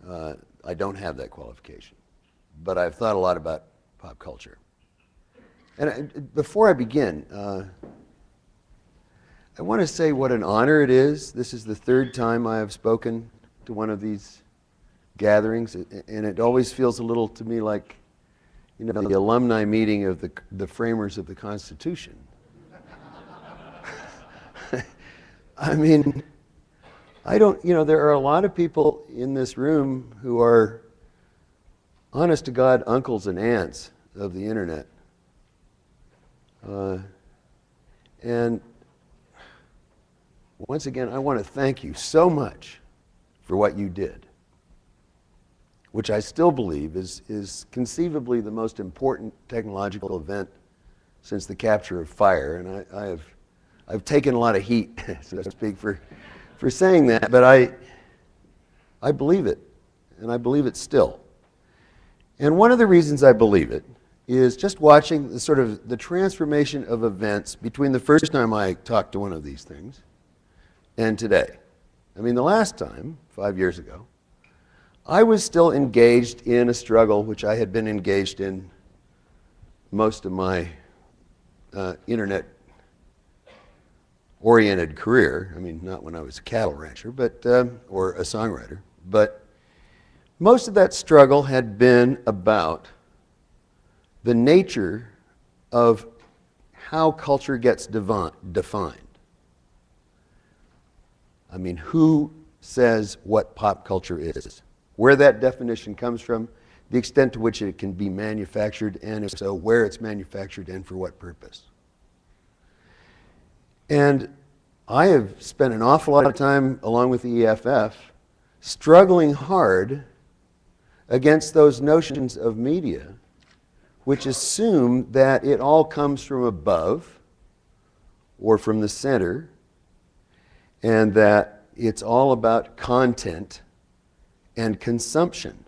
I don't have that qualification, but I've thought a lot about pop culture. And before I begin, I want to say what an honor it is. This is the third time I have spoken to one of these gatherings, and it always feels a little to me like, you know, the alumni meeting of the framers of the Constitution. I mean, there are a lot of people in this room who are, honest to God, uncles and aunts of the internet. And once again, I want to thank you so much for what you did, which I still believe is conceivably the most important technological event since the capture of fire. And I've taken a lot of heat, so to speak, for saying that, but I believe it, and I believe it still. And one of the reasons I believe it is just watching the transformation of events between the first time I talked to one of these things and today. I mean, the last time, 5 years ago, I was still engaged in a struggle which I had been engaged in most of my internet-oriented career. I mean, not when I was a cattle rancher, but or a songwriter, but most of that struggle had been about the nature of how culture gets defined. I mean, who says what pop culture is? Where that definition comes from, the extent to which it can be manufactured, and if so, where it's manufactured and for what purpose. And I have spent an awful lot of time, along with the EFF, struggling hard against those notions of media which assume that it all comes from above or from the center, and that it's all about content and consumption.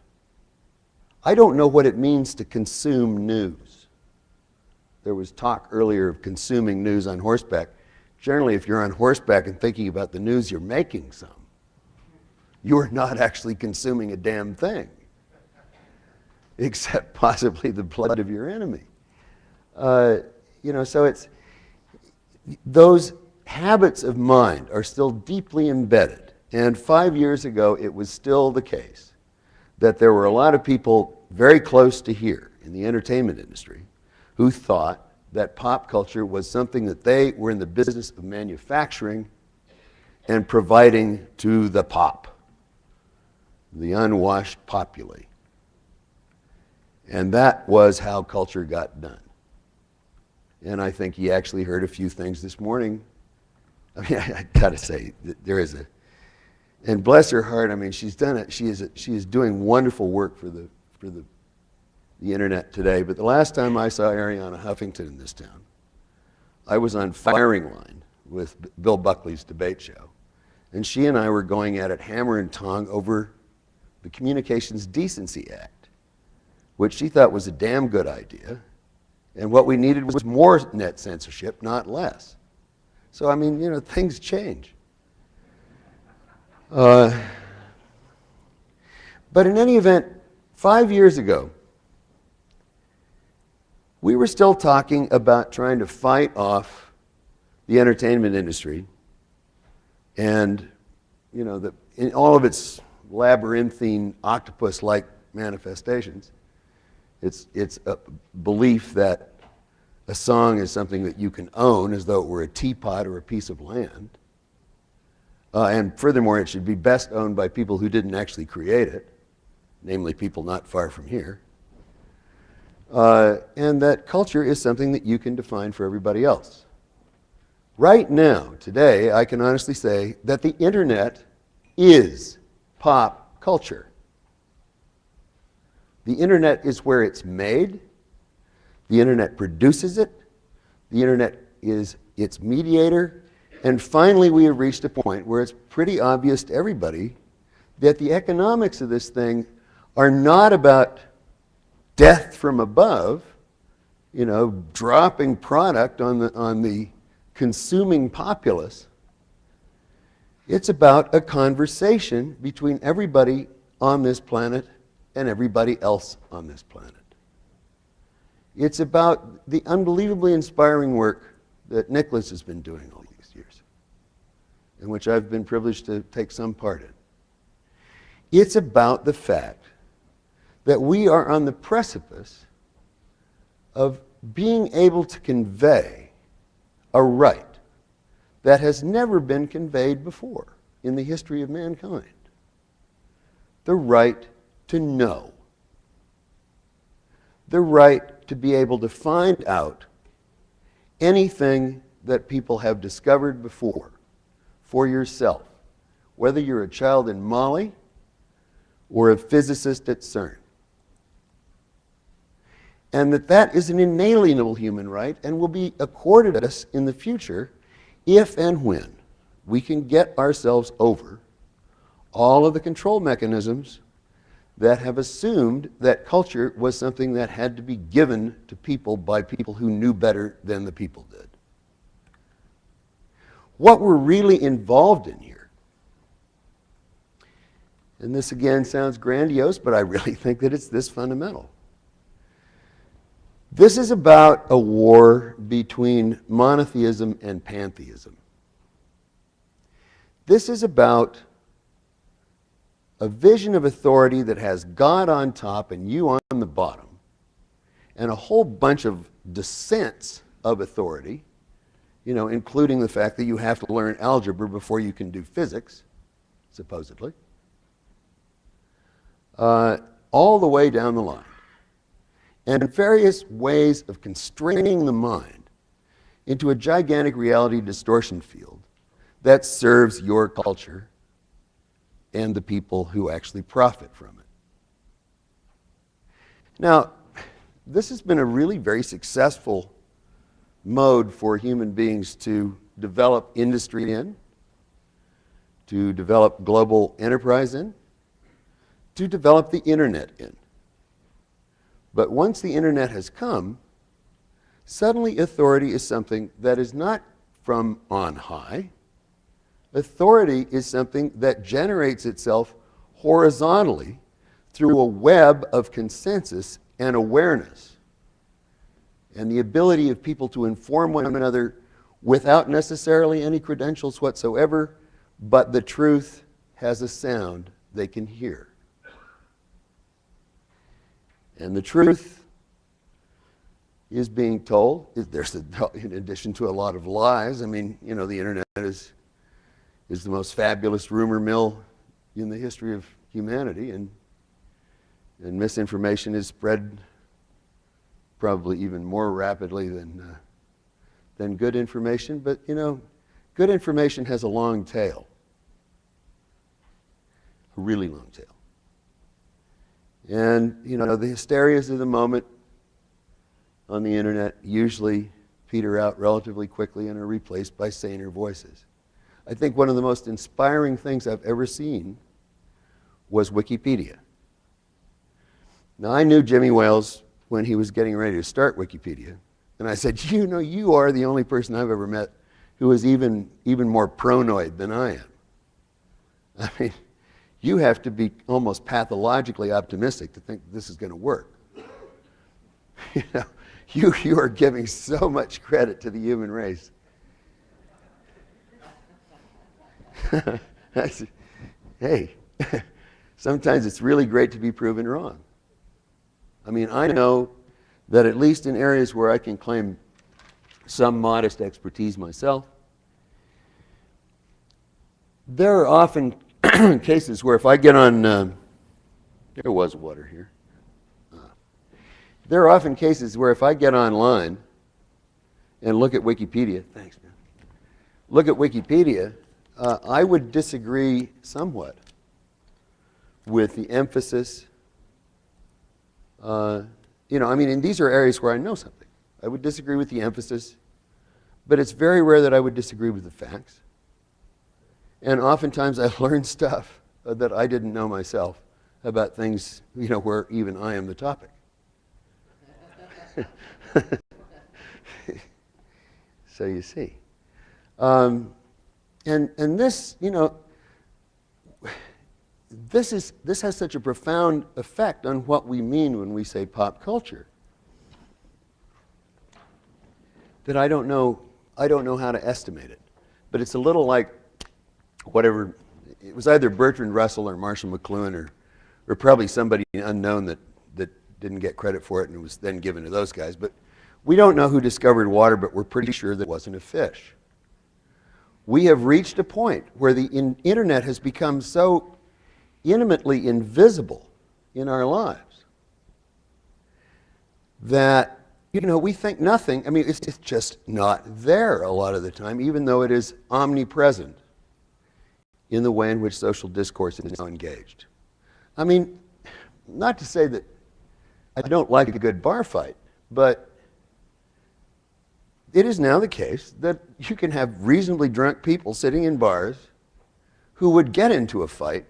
I don't know what it means to consume news. There was talk earlier of consuming news on horseback. Generally, if you're on horseback and thinking about the news, you're making some. You're not actually consuming a damn thing, except possibly the blood of your enemy. So it's, those habits of mind are still deeply embedded. And 5 years ago, it was still the case that there were a lot of people very close to here in the entertainment industry who thought that pop culture was something that they were in the business of manufacturing and providing to the pop, the unwashed populace. And that was how culture got done. And I think he actually heard a few things this morning. I mean, I gotta say, there is a, and bless her heart, I mean, she's done it. She is doing wonderful work for the internet today. But the last time I saw Arianna Huffington in this town, I was on firing line with Bill Buckley's debate show. And she and I were going at it hammer and tong over the Communications Decency Act, which she thought was a damn good idea. And what we needed was more net censorship, not less. So, I mean, things change. But in any event, 5 years ago, we were still talking about trying to fight off the entertainment industry and, in all of its labyrinthine octopus-like manifestations. It's a belief that a song is something that you can own as though it were a teapot or a piece of land. And furthermore, it should be best owned by people who didn't actually create it, namely people not far from here. And that culture is something that you can define for everybody else. Right now, today, I can honestly say that the internet is pop culture. The internet is where it's made. The internet produces it. The internet is its mediator. And finally, we have reached a point where it's pretty obvious to everybody that the economics of this thing are not about death from above, dropping product on the consuming populace. It's about a conversation between everybody on this planet and everybody else on this planet. It's about the unbelievably inspiring work that Nicholas has been doing all these years, in which I've been privileged to take some part in. It's about the fact that we are on the precipice of being able to convey a right that has never been conveyed before in the history of mankind. The right to know. The right to be able to find out anything that people have discovered before for yourself, whether you're a child in Mali or a physicist at CERN. And that is an inalienable human right and will be accorded us in the future if and when we can get ourselves over all of the control mechanisms that have assumed that culture was something that had to be given to people by people who knew better than the people did. What we're really involved in here, and this again sounds grandiose, but I really think that it's this fundamental. This is about a war between monotheism and pantheism. This is about a vision of authority that has God on top and you on the bottom, and a whole bunch of descents of authority, you know, including the fact that you have to learn algebra before you can do physics, supposedly, all the way down the line. And various ways of constraining the mind into a gigantic reality distortion field that serves your culture and the people who actually profit from it. Now, this has been a really very successful mode for human beings to develop industry in, to develop global enterprise in, to develop the internet in. But once the internet has come, suddenly authority is something that is not from on high. Authority is something that generates itself horizontally through a web of consensus and awareness, and the ability of people to inform one another without necessarily any credentials whatsoever, but the truth has a sound they can hear. And the truth is being told. There's, in addition to a lot of lies, I mean, you know, the internet is the most fabulous rumor mill in the history of humanity, and misinformation is spread probably even more rapidly than good information. But, you know, good information has a long tail, a really long tail. And, you know, the hysterias of the moment on the internet usually peter out relatively quickly and are replaced by saner voices. I think one of the most inspiring things I've ever seen was Wikipedia. Now, I knew Jimmy Wales when he was getting ready to start Wikipedia, and I said, you know, you are the only person I've ever met who is even more pronoid than I am. I mean, you have to be almost pathologically optimistic to think this is going to work. You know, you are giving so much credit to the human race. I said, hey, sometimes it's really great to be proven wrong. I mean, I know that at least in areas where I can claim some modest expertise myself, there are often cases where if I get on, there was water here. There are often cases where if I get online and look at Wikipedia, thanks man, look at Wikipedia, I would disagree somewhat with the emphasis. You know, I mean, and these are areas where I know something. I would disagree with the emphasis, but it's very rare that I would disagree with the facts. And oftentimes I learn stuff that I didn't know myself about things, you know, where even I am the topic. So you see. And this, you know, this has such a profound effect on what we mean when we say pop culture that I don't know how to estimate it. But it's a little like whatever, it was either Bertrand Russell or Marshall McLuhan or probably somebody unknown that didn't get credit for it and it was then given to those guys. But we don't know who discovered water, but we're pretty sure that it wasn't a fish. We have reached a point where the internet has become so intimately invisible in our lives that, we think nothing. I mean, it's just not there a lot of the time, even though it is omnipresent in the way in which social discourse is now engaged. I mean, not to say that I don't like a good bar fight, but it is now the case that you can have reasonably drunk people sitting in bars who would get into a fight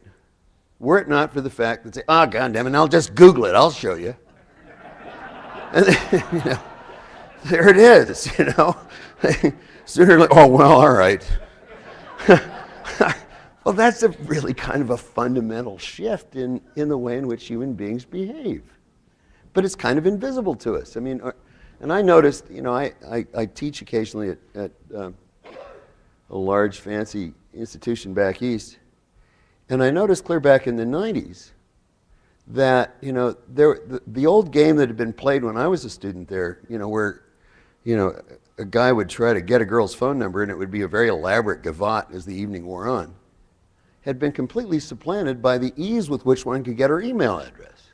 were it not for the fact that say, oh, God damn it, I'll just Google it, I'll show you. And then, there it is, Sooner like, oh, well, all right. Well, that's a really kind of a fundamental shift in the way in which human beings behave. But it's kind of invisible to us. I mean, and I noticed, I teach occasionally at a large, fancy institution back east, and I noticed clear back in the 90s that, the old game that had been played when I was a student there, where, a guy would try to get a girl's phone number and it would be a very elaborate gavotte as the evening wore on, had been completely supplanted by the ease with which one could get her email address,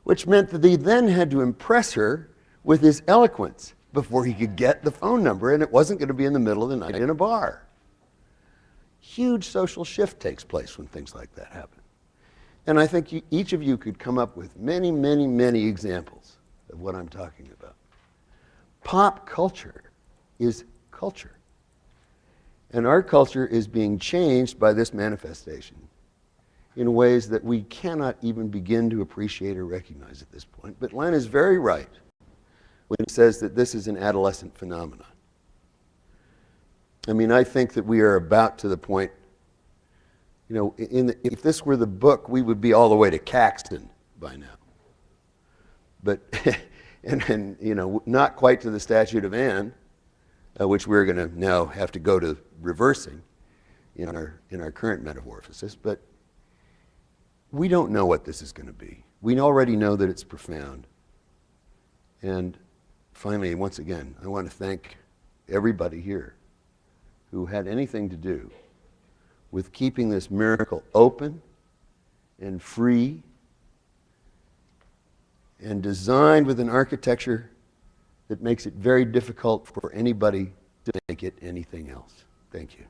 which meant that he then had to impress her with his eloquence before he could get the phone number, and it wasn't going to be in the middle of the night in a bar. Huge social shift takes place when things like that happen. And I think each of you could come up with many, many, many examples of what I'm talking about. Pop culture is culture. And our culture is being changed by this manifestation in ways that we cannot even begin to appreciate or recognize at this point. But Len is very right when he says that this is an adolescent phenomenon. I mean, I think that we are about to the point, if this were the book, we would be all the way to Caxton by now. But, and not quite to the Statute of Anne, which we're going to now have to go to reversing in our current metamorphosis. But we don't know what this is going to be. We already know that it's profound. And finally, once again, I want to thank everybody here who had anything to do with keeping this miracle open and free and designed with an architecture that makes it very difficult for anybody to make it anything else. Thank you.